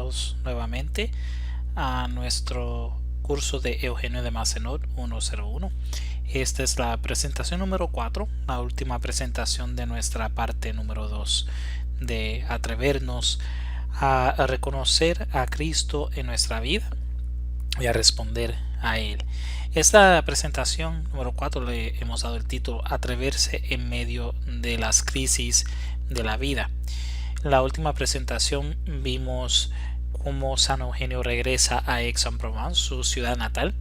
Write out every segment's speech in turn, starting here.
bienvenidos nuevamente a nuestro curso de Eugenio de Macenot 101. Esta es la presentación número 4, la última presentación de nuestra parte número 2 de atrevernos a reconocer a Cristo en nuestra vida y a responder a Él. Esta presentación número 4 le hemos dado el título Atreverse en medio de las crisis de la vida. En la última presentación vimos cómo San Eugenio regresa a Aix-en-Provence, su ciudad natal,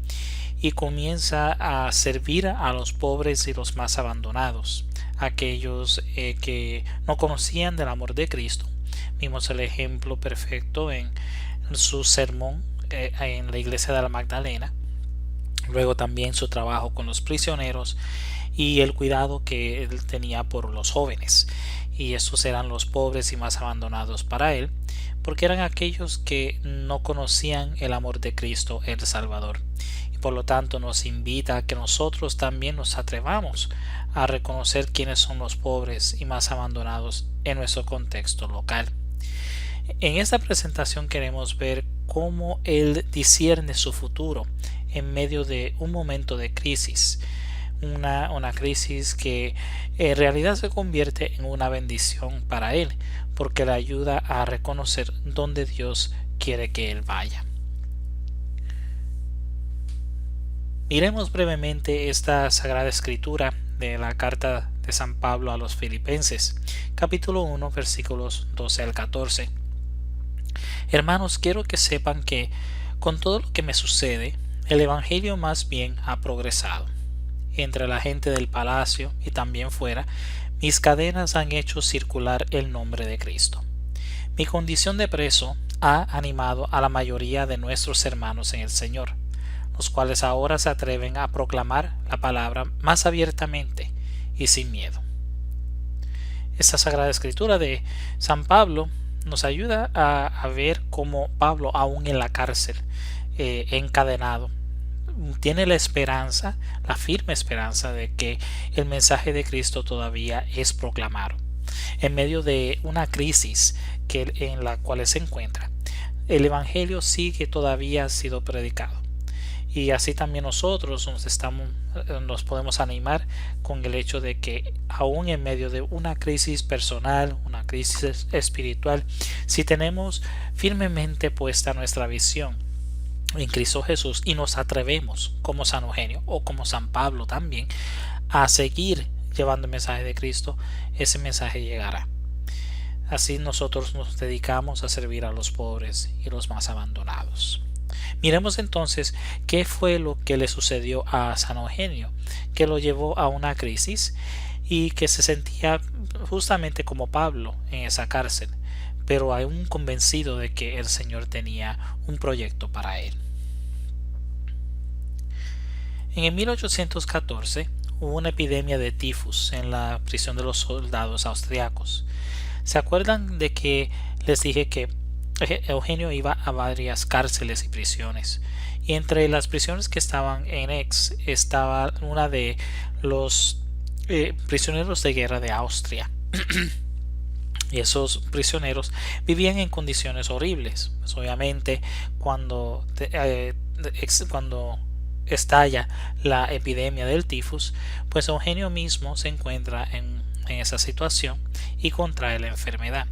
y comienza a servir a los pobres y los más abandonados, aquellos que no conocían del amor de Cristo. Vimos el ejemplo perfecto en su sermón en la iglesia de la Magdalena, luego también su trabajo con los prisioneros y el cuidado que él tenía por los jóvenes. Y estos eran los pobres y más abandonados para él, porque eran aquellos que no conocían el amor de Cristo el Salvador. Y por lo tanto nos invita a que nosotros también nos atrevamos a reconocer quiénes son los pobres y más abandonados en nuestro contexto local. En esta presentación queremos ver cómo él discierne su futuro en medio de un momento de crisis. Una crisis que en realidad se convierte en una bendición para él, porque le ayuda a reconocer dónde Dios quiere que él vaya. Miremos brevemente esta Sagrada Escritura de la carta de San Pablo a los Filipenses, capítulo 1, versículos 12 al 14. Hermanos, quiero que sepan que con todo lo que me sucede, el Evangelio más bien ha progresado. Entre la gente del palacio y también fuera, mis cadenas han hecho circular el nombre de Cristo. Mi condición de preso ha animado a la mayoría de nuestros hermanos en el Señor, los cuales ahora se atreven a proclamar la palabra más abiertamente y sin miedo. Esta Sagrada Escritura de San Pablo nos ayuda a ver cómo Pablo, aún en la cárcel, encadenado, tiene la esperanza, la firme esperanza de que el mensaje de Cristo todavía es proclamado. En medio de una crisis en la cual se encuentra, el Evangelio sigue todavía siendo predicado. Y así también nosotros nos podemos animar con el hecho de que aún en medio de una crisis personal, una crisis espiritual, si tenemos firmemente puesta nuestra visión en Cristo Jesús y nos atrevemos como San Eugenio o como San Pablo también a seguir llevando el mensaje de Cristo, ese mensaje llegará. Así nosotros nos dedicamos a servir a los pobres y los más abandonados. Miremos entonces qué fue lo que le sucedió a San Eugenio, que lo llevó a una crisis y que se sentía justamente como Pablo en esa cárcel, pero aún convencido de que el Señor tenía un proyecto para él. En el 1814 hubo una epidemia de tifus en la prisión de los soldados austriacos. ¿Se acuerdan de que les dije que Eugenio iba a varias cárceles y prisiones? Y entre las prisiones que estaban en Aix estaba una de los prisioneros de guerra de Austria. Y esos prisioneros vivían en condiciones horribles. Pues obviamente cuando estalla la epidemia del tifus, pues Eugenio mismo se encuentra en esa situación y contrae la enfermedad.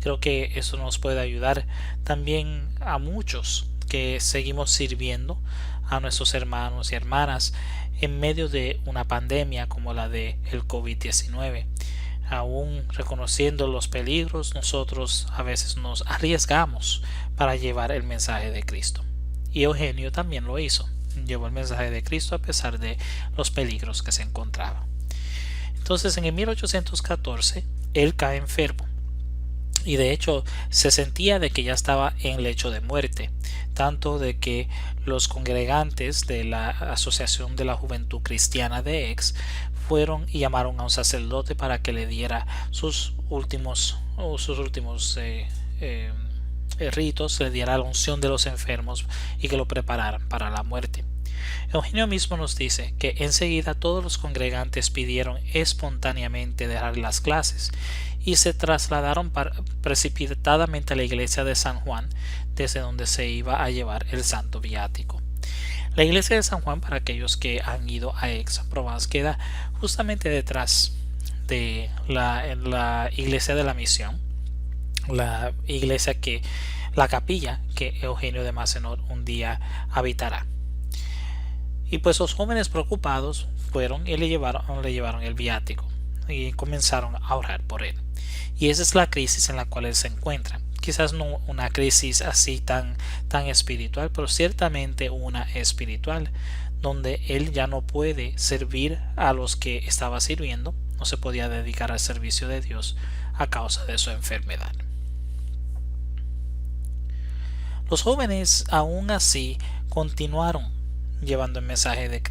Creo que eso nos puede ayudar también a muchos que seguimos sirviendo a nuestros hermanos y hermanas en medio de una pandemia como la del COVID-19. Aún reconociendo los peligros, nosotros a veces nos arriesgamos para llevar el mensaje de Cristo. Y Eugenio también lo hizo. Llevó el mensaje de Cristo a pesar de los peligros que se encontraba. Entonces en el 1814 él cae enfermo. Y de hecho se sentía de que ya estaba en lecho de muerte, tanto de que los congregantes de la Asociación de la Juventud Cristiana de Aix fueron y llamaron a un sacerdote para que le diera sus últimos ritos, le diera la unción de los enfermos y que lo prepararan para la muerte. Eugenio mismo nos dice que enseguida todos los congregantes pidieron espontáneamente dejar las clases y se trasladaron precipitadamente a la iglesia de San Juan, desde donde se iba a llevar el santo viático. La iglesia de San Juan, para aquellos que han ido a Aix-en-Provence, queda justamente detrás de la iglesia de la Misión, la capilla que Eugenio de Macenot un día habitará. Y pues los jóvenes preocupados fueron y le llevaron el viático y comenzaron a orar por él. Y esa es la crisis en la cual él se encuentra. Quizás no una crisis así tan espiritual, pero ciertamente una espiritual, donde él ya no puede servir a los que estaba sirviendo, no se podía dedicar al servicio de Dios a causa de su enfermedad. Los jóvenes aún así continuaron llevando el mensaje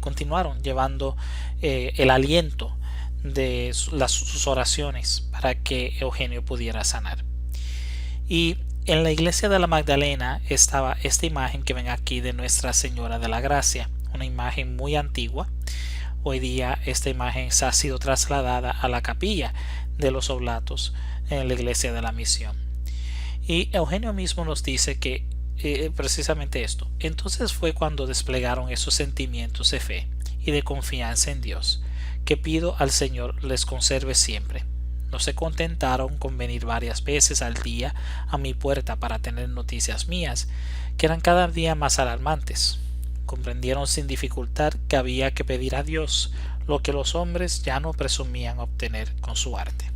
continuaron llevando el aliento de sus oraciones para que Eugenio pudiera sanar. Y en la iglesia de la Magdalena estaba esta imagen que ven aquí de Nuestra Señora de la Gracia, una imagen muy antigua. Hoy día esta imagen se ha sido trasladada a la capilla de los Oblatos en la iglesia de la Misión. Y Eugenio mismo nos dice que precisamente esto. Entonces fue cuando desplegaron esos sentimientos de fe y de confianza en Dios, que pido al Señor les conserve siempre. No se contentaron con venir varias veces al día a mi puerta para tener noticias mías, que eran cada día más alarmantes. Comprendieron sin dificultad que había que pedir a Dios lo que los hombres ya no presumían obtener con su arte.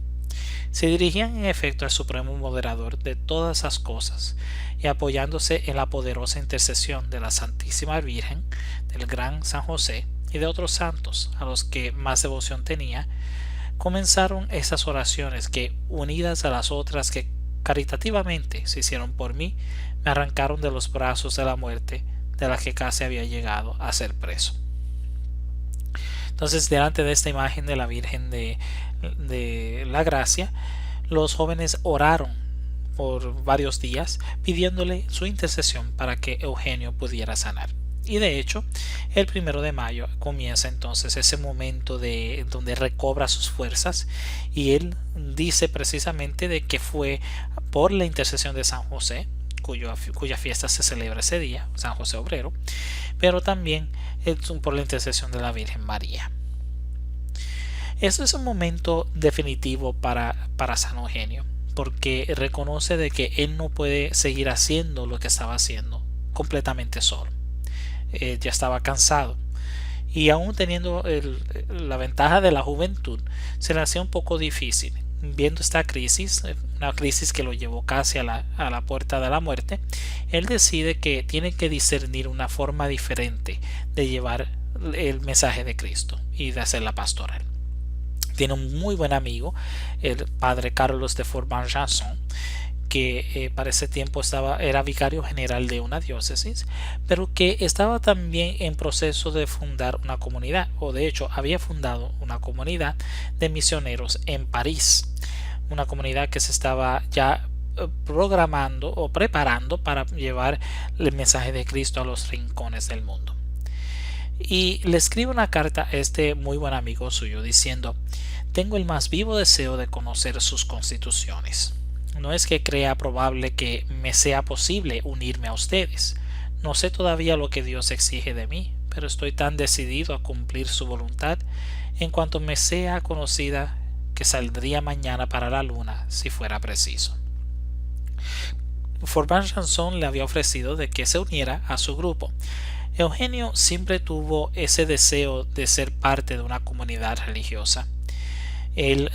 Se dirigían en efecto al supremo moderador de todas las cosas, y apoyándose en la poderosa intercesión de la Santísima Virgen, del gran San José y de otros santos a los que más devoción tenía, comenzaron esas oraciones que, unidas a las otras que caritativamente se hicieron por mí, me arrancaron de los brazos de la muerte, de la que casi había llegado a ser preso. Entonces, delante de esta imagen de la Virgen de la Gracia, los jóvenes oraron por varios días pidiéndole su intercesión para que Eugenio pudiera sanar. Y de hecho, el 1 de mayo comienza entonces ese momento donde recobra sus fuerzas, y él dice precisamente de que fue por la intercesión de San José, cuya fiesta se celebra ese día, San José Obrero, pero también por la intercesión de la Virgen María. Eso es un momento definitivo para San Eugenio, porque reconoce de que él no puede seguir haciendo lo que estaba haciendo completamente solo. Ya estaba cansado, y aún teniendo la ventaja de la juventud, se le hacía un poco difícil. Viendo esta crisis, una crisis que lo llevó casi a la puerta de la muerte, él decide que tiene que discernir una forma diferente de llevar el mensaje de Cristo y de hacer la pastoral. Tiene un muy buen amigo, el padre Carlos de Fort-Janson, que para ese tiempo era vicario general de una diócesis, pero que estaba también en proceso de fundar una comunidad, o de hecho había fundado una comunidad de misioneros en París, una comunidad que se estaba ya programando o preparando para llevar el mensaje de Cristo a los rincones del mundo. Y le escribe una carta a este muy buen amigo suyo diciendo: tengo el más vivo deseo de conocer sus constituciones. No es que crea probable que me sea posible unirme a ustedes. No sé todavía lo que Dios exige de mí, pero estoy tan decidido a cumplir su voluntad en cuanto me sea conocida que saldría mañana para la luna si fuera preciso. Fort-Janson le había ofrecido de que se uniera a su grupo. Eugenio siempre tuvo ese deseo de ser parte de una comunidad religiosa. Él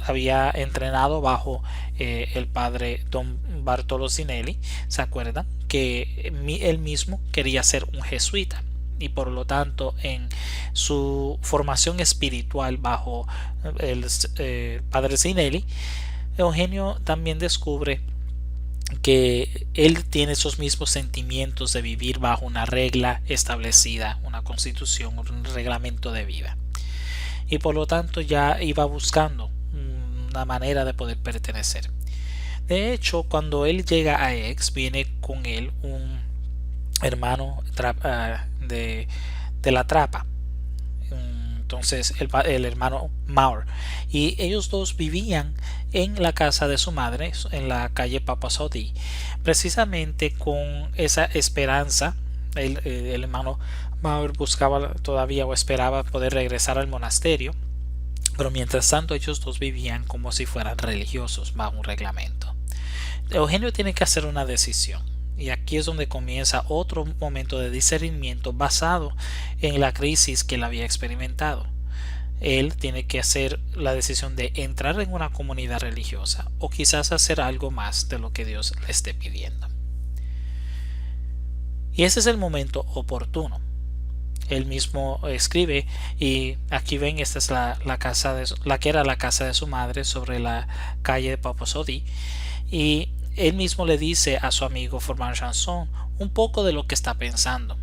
había entrenado bajo el padre Don Bartolo Zinelli, ¿se acuerdan? Que él mismo quería ser un jesuita, y por lo tanto en su formación espiritual bajo el padre Zinelli, Eugenio también descubre que él tiene esos mismos sentimientos de vivir bajo una regla establecida, una constitución, un reglamento de vida, y por lo tanto ya iba buscando una manera de poder pertenecer. De hecho, cuando él llega a Aix, viene con él un hermano de la trapa. Entonces el hermano Maur, y ellos dos vivían en la casa de su madre en la calle Papasautee, precisamente con esa esperanza. El hermano Maur buscaba todavía o esperaba poder regresar al monasterio, pero mientras tanto ellos dos vivían como si fueran religiosos bajo un reglamento. Eugenio tiene que hacer una decisión. Y aquí es donde comienza otro momento de discernimiento basado en la crisis que él había experimentado. Él tiene que hacer la decisión de entrar en una comunidad religiosa o quizás hacer algo más de lo que Dios le esté pidiendo. Y ese es el momento oportuno. Él mismo escribe, y aquí ven, esta es la casa la que era la casa de su madre sobre la calle de Papasautee, y él mismo le dice a su amigo Froment Chanson un poco de lo que está pensando.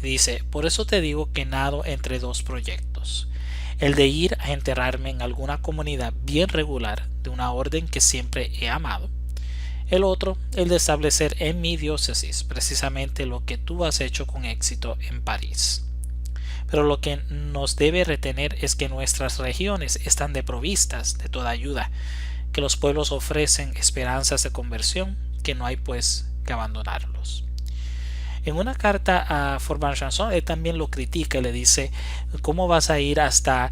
Dice: por eso te digo que nado entre dos proyectos: el de ir a enterrarme en alguna comunidad bien regular de una orden que siempre he amado; el otro, el de establecer en mi diócesis precisamente lo que tú has hecho con éxito en París. Pero lo que nos debe retener es que nuestras regiones están desprovistas de toda ayuda, que los pueblos ofrecen esperanzas de conversión, que no hay pues que abandonarlos. En una carta a Froment Chanson, él también lo critica y le dice: ¿cómo vas a ir hasta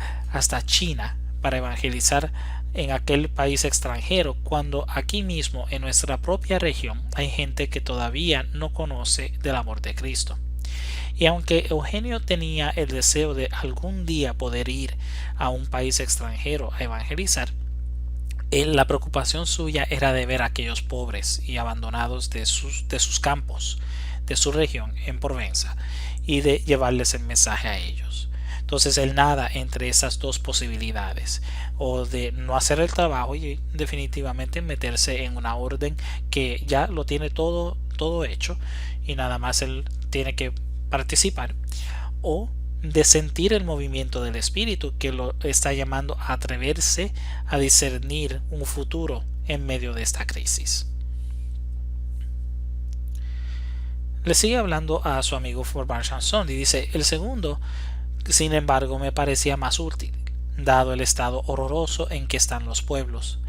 China para evangelizar en aquel país extranjero, cuando aquí mismo en nuestra propia región hay gente que todavía no conoce del amor de Cristo? Y aunque Eugenio tenía el deseo de algún día poder ir a un país extranjero a evangelizar, la preocupación suya era de ver a aquellos pobres y abandonados de sus campos, de su región en Provenza, y de llevarles el mensaje a ellos. Entonces él nada entre esas dos posibilidades, o de no hacer el trabajo y definitivamente meterse en una orden que ya lo tiene todo hecho y nada más él tiene que participar, o de sentir el movimiento del espíritu que lo está llamando a atreverse a discernir un futuro en medio de esta crisis. Le sigue hablando a su amigo Froment Chanson y dice: el segundo, sin embargo, me parecía más útil, dado el estado horroroso en que están los pueblos.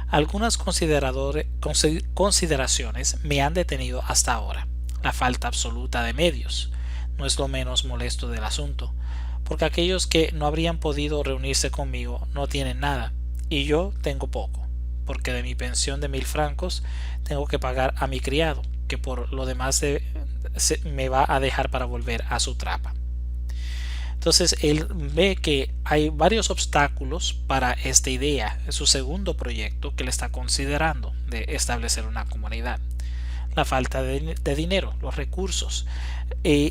Algunas consideraciones me han detenido hasta ahora. La falta absoluta de medios no es lo menos molesto del asunto, porque aquellos que no habrían podido reunirse conmigo no tienen nada, y yo tengo poco, porque de mi pensión de 1000 francos tengo que pagar a mi criado, que por lo demás me va a dejar para volver a su trapa. Entonces él ve que hay varios obstáculos para esta idea, es su segundo proyecto que le está considerando de establecer una comunidad. La falta de dinero, los recursos.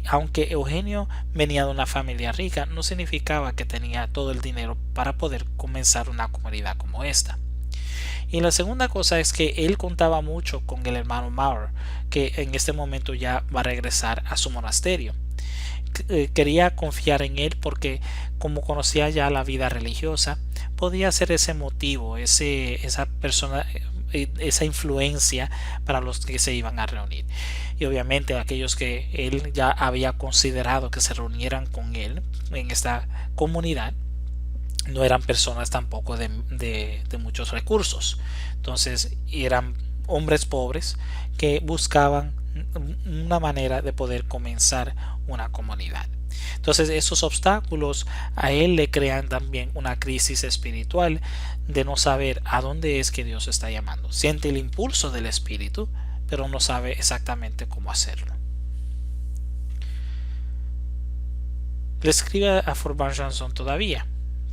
Aunque Eugenio venía de una familia rica, no significaba que tenía todo el dinero para poder comenzar una comunidad como esta. Y la segunda cosa es que él contaba mucho con el hermano Maur, que en este momento ya va a regresar a su monasterio. Quería confiar en él porque, como conocía ya la vida religiosa, podía ser ese motivo, esa persona, esa influencia para los que se iban a reunir. Y obviamente aquellos que él ya había considerado que se reunieran con él en esta comunidad no eran personas tampoco de muchos recursos. Entonces eran hombres pobres que buscaban una manera de poder comenzar una comunidad. Entonces esos obstáculos a él le crean también una crisis espiritual de no saber a dónde es que Dios está llamando. Siente el impulso del espíritu, pero no sabe exactamente cómo hacerlo. Le escribe a Froment Chanson todavía: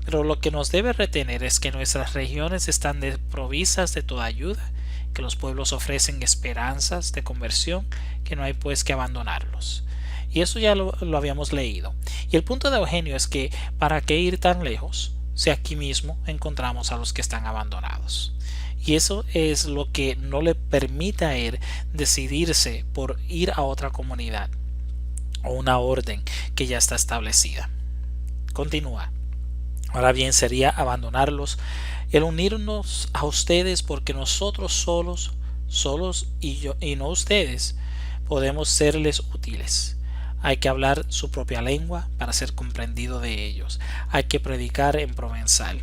pero lo que nos debe retener es que nuestras regiones están desprovistas de toda ayuda, que los pueblos ofrecen esperanzas de conversión, que no hay pues que abandonarlos. Y eso ya lo habíamos leído. Y el punto de Eugenio es que ¿para qué ir tan lejos si aquí mismo encontramos a los que están abandonados? Y eso es lo que no le permite a él decidirse por ir a otra comunidad o una orden que ya está establecida. Continúa: ahora bien, sería abandonarlos el unirnos a ustedes, porque nosotros solos y no ustedes podemos serles útiles. Hay que hablar su propia lengua para ser comprendido de ellos. Hay que predicar en provenzal.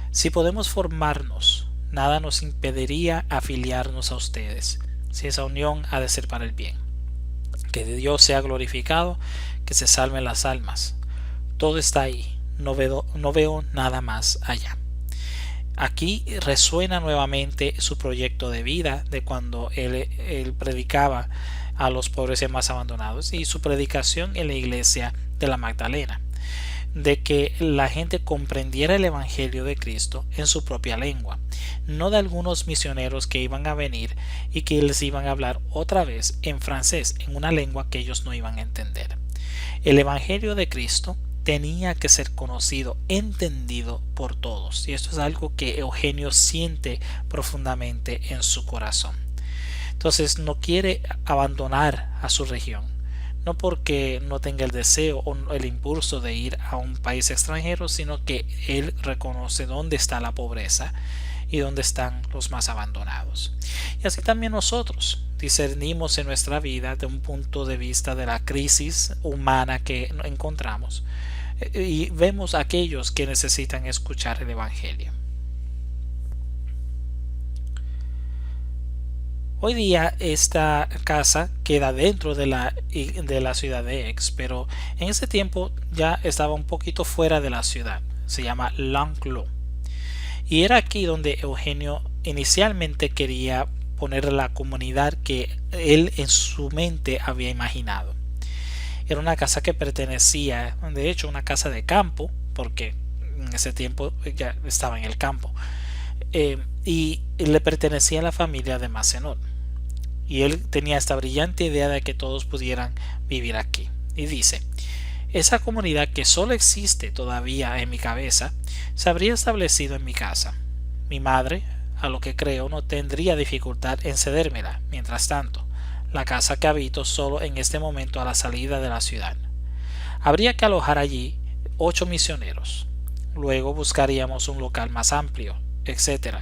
Si podemos formarnos, nada nos impediría afiliarnos a ustedes, si esa unión ha de ser para el bien. Que Dios sea glorificado, que se salven las almas. Todo está ahí, no veo nada más allá. Aquí resuena nuevamente su proyecto de vida de cuando él predicaba a los pobres y más abandonados, y su predicación en la iglesia de la Magdalena, de que la gente comprendiera el evangelio de Cristo en su propia lengua, no de algunos misioneros que iban a venir y que les iban a hablar otra vez en francés, en una lengua que ellos no iban a entender. El evangelio de Cristo tenía que ser conocido, entendido por todos, y esto es algo que Eugenio siente profundamente en su corazón. Entonces no quiere abandonar a su región, no porque no tenga el deseo o el impulso de ir a un país extranjero, sino que él reconoce dónde está la pobreza y dónde están los más abandonados. Y así también nosotros discernimos en nuestra vida de un punto de vista de la crisis humana que encontramos, y vemos a aquellos que necesitan escuchar el evangelio. Hoy día esta casa queda dentro de la ciudad de Aix, pero en ese tiempo ya estaba un poquito fuera de la ciudad. Se llama L'Enclos. Y era aquí donde Eugenio inicialmente quería poner la comunidad que él en su mente había imaginado. Era una casa que pertenecía, de hecho, una casa de campo, porque en ese tiempo ya estaba en el campo, y le pertenecía a la familia de Macenot. Y él tenía esta brillante idea de que todos pudieran vivir aquí. Y dice: esa comunidad que solo existe todavía en mi cabeza, se habría establecido en mi casa. Mi madre, a lo que creo, no tendría dificultad en cedérmela. Mientras tanto, la casa que habito solo en este momento a la salida de la ciudad. Habría que alojar allí 8 misioneros. Luego buscaríamos un local más amplio, etc.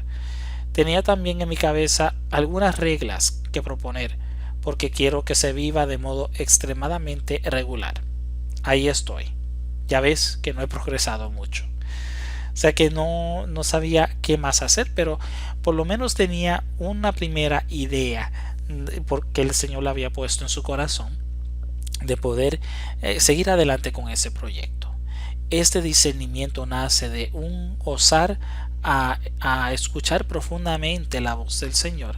Tenía también en mi cabeza algunas reglas que proponer, porque quiero que se viva de modo extremadamente regular. Ahí estoy. Ya ves que no he progresado mucho. O sea que no sabía qué más hacer, pero por lo menos tenía una primera idea, porque el Señor la había puesto en su corazón, de poder seguir adelante con ese proyecto. Este discernimiento nace de un osar a escuchar profundamente la voz del Señor,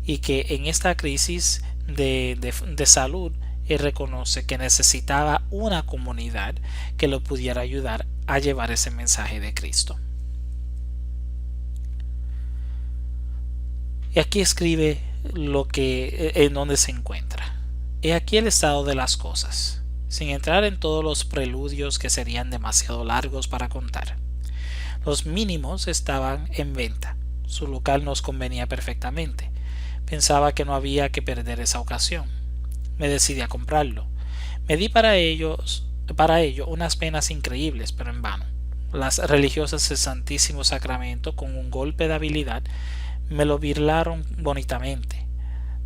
y que en esta crisis de salud él reconoce que necesitaba una comunidad que lo pudiera ayudar a llevar ese mensaje de Cristo. Y aquí escribe en donde se encuentra. He aquí el estado de las cosas, sin entrar en todos los preludios que serían demasiado largos para contar. Los mínimos estaban en venta. Su local nos convenía perfectamente. Pensaba que no había que perder esa ocasión. Me decidí a comprarlo. Me di para ello unas penas increíbles, pero en vano. Las religiosas del Santísimo Sacramento, con un golpe de habilidad, me lo birlaron bonitamente.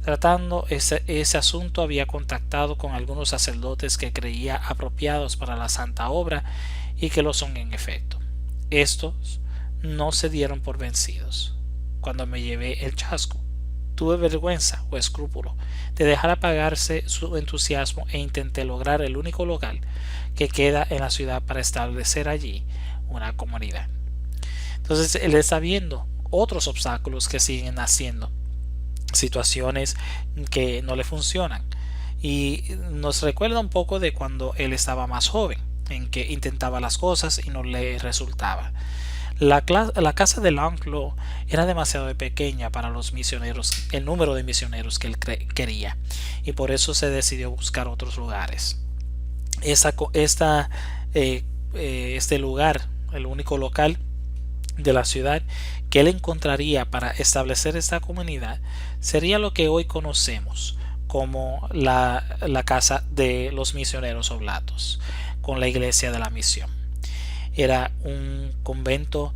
Tratando ese asunto, había contactado con algunos sacerdotes que creía apropiados para la santa obra y que lo son en efecto. Estos no se dieron por vencidos. Cuando me llevé el chasco, tuve vergüenza o escrúpulo de dejar apagarse su entusiasmo e intenté lograr el único local que queda en la ciudad para establecer allí una comunidad. Entonces él está viendo otros obstáculos que siguen naciendo, situaciones que no le funcionan, y nos recuerda un poco de cuando él estaba más joven, en que intentaba las cosas y no le resultaba. La casa de L'Enclos era demasiado pequeña para los misioneros, el número de misioneros que él quería, y por eso se decidió buscar otros lugares. Este lugar, el único local de la ciudad que él encontraría para establecer esta comunidad, sería lo que hoy conocemos como la casa de los misioneros oblatos, con la iglesia de la misión. Era un convento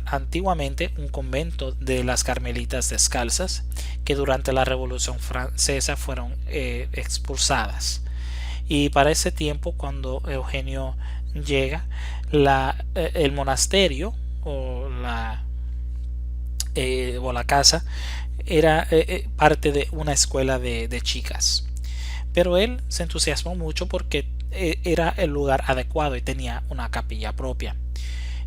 antiguamente un convento de las Carmelitas Descalzas, que durante la Revolución Francesa fueron expulsadas. Y para ese tiempo, cuando Eugenio llega, el monasterio o la casa era parte de una escuela de chicas. Pero él se entusiasmó mucho porque era el lugar adecuado y tenía una capilla propia.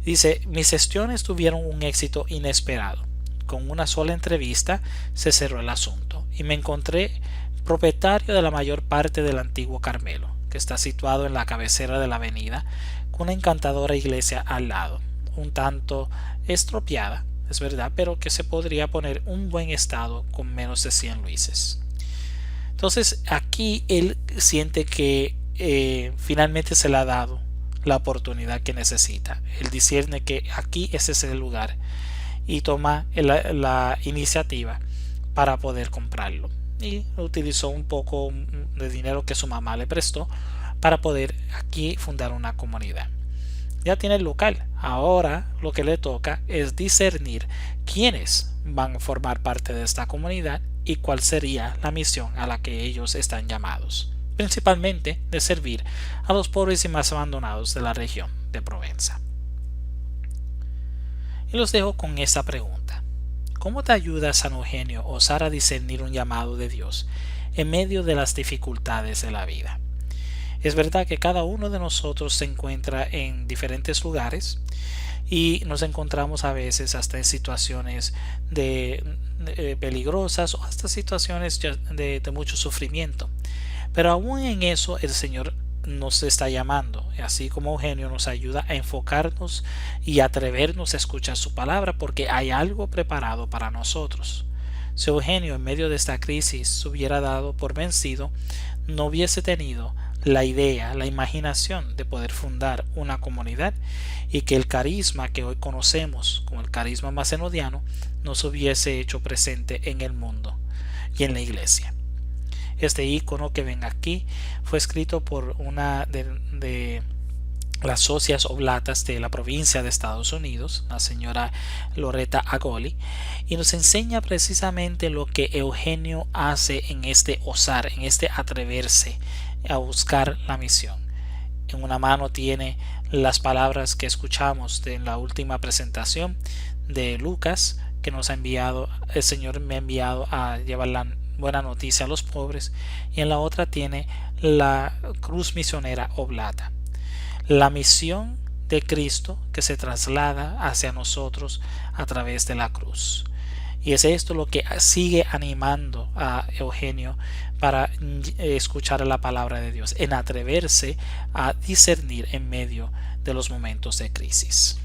Dice, mis gestiones tuvieron un éxito inesperado. Con una sola entrevista se cerró el asunto y me encontré propietario de la mayor parte del antiguo Carmelo, que está situado en la cabecera de la avenida, con una encantadora iglesia al lado, un tanto estropeada, es verdad, pero que se podría poner en buen estado con menos de 100 luises. Entonces aquí él siente que finalmente se le ha dado la oportunidad que necesita. Él discierne que aquí ese es el lugar y toma la iniciativa para poder comprarlo. Y utilizó un poco de dinero que su mamá le prestó para poder aquí fundar una comunidad. Ya tiene el local. Ahora lo que le toca es discernir quiénes van a formar parte de esta comunidad y cuál sería la misión a la que ellos están llamados, principalmente de servir a los pobres y más abandonados de la región de Provenza. Y los dejo con esta pregunta: ¿cómo te ayuda San Eugenio osar a discernir un llamado de Dios en medio de las dificultades de la vida? Es verdad que cada uno de nosotros se encuentra en diferentes lugares y nos encontramos a veces hasta en situaciones peligrosas o hasta situaciones de mucho sufrimiento. Pero aún en eso el Señor nos está llamando, así como Eugenio nos ayuda a enfocarnos y atrevernos a escuchar su palabra, porque hay algo preparado para nosotros. Si Eugenio en medio de esta crisis se hubiera dado por vencido, no hubiese tenido la idea, la imaginación de poder fundar una comunidad y que el carisma que hoy conocemos como el carisma macedoniano nos hubiese hecho presente en el mundo y en la iglesia. Este icono que ven aquí fue escrito por una de las socias oblatas de la provincia de Estados Unidos, la señora Loretta Agoli, y nos enseña precisamente lo que Eugenio hace en este osar, en este atreverse a buscar la misión. En una mano tiene las palabras que escuchamos en la última presentación de Lucas, que nos ha enviado, el Señor me ha enviado a llevar la buena noticia a los pobres, y en la otra tiene la cruz misionera oblata, la misión de Cristo que se traslada hacia nosotros a través de la cruz. Y es esto lo que sigue animando a Eugenio para escuchar la palabra de Dios, en atreverse a discernir en medio de los momentos de crisis.